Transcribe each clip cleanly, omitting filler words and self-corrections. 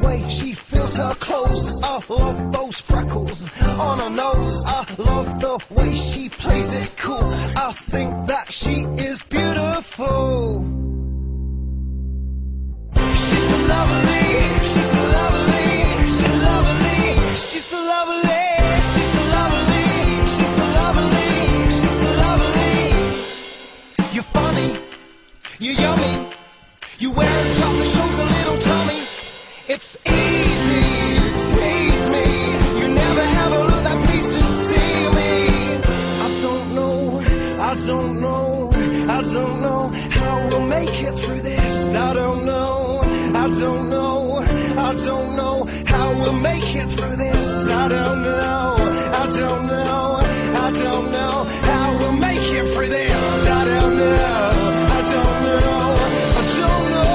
way she feels her clothes. I love those freckles on her nose. I love the way she plays it cool. I think that she is beautiful. She's so lovely, she's so lovely, she's lovely, she's so lovely, she's so lovely, she's so lovely, she's so lovely. You're funny, you're yummy, you wear a top that shows a little tummy. It's easy to tease me, you never ever look that pleased to see me. I don't know, I don't know, I don't know how we'll make it through this. I don't know, I don't know, I don't know how we'll make it through this. I don't know, I don't know, I don't know how we'll make it through this. I don't know, I don't know, I don't know.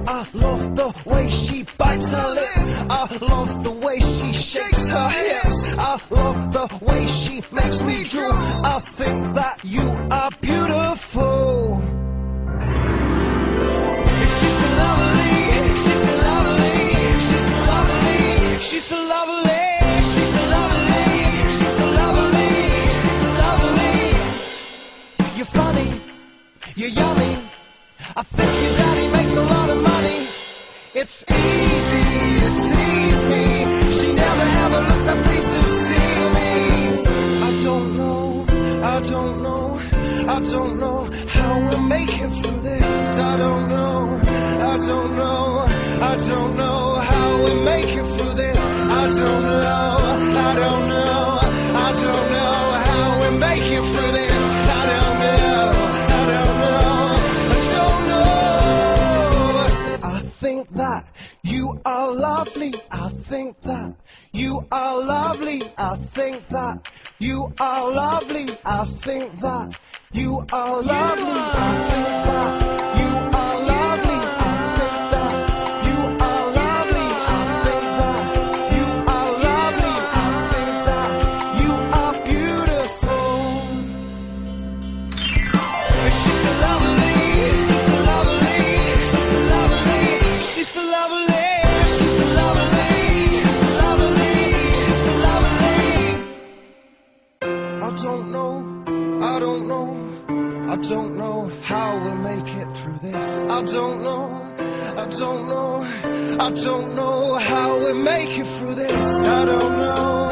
I love the way she bites her lip. I love the way she shakes her hips. I love the way she makes me drool. I think that you are beautiful. She's so lovely, she's so lovely, she's so lovely, she's so lovely, she's so lovely, she's so lovely, she's so lovely. You're funny, you're yummy, I think your daddy makes a lot of money. It's easy to tease me, she never ever looks that pleased to see me. I don't know, I don't know, I don't know how we'll make it through this. I don't know, I don't know, I don't know how we'll make it through this. I don't know, I don't know, I don't know how we'll make it through this. I don't know, I don't know, I don't know. I think that you are lovely, I think that you are lovely, I think that you are lovely, I think that you are lovely, I think that you are lovely, I think that you are lovely, I think that you are lovely, I think that you are beautiful. She's so lovely, she's so lovely, she's so lovely, she's so lovely, she's so lovely, she's so lovely, she's so lovely. I don't know, I don't know, I don't know how we'll make it through this. I don't know, I don't know, I don't know how we'll make it through this. I don't know.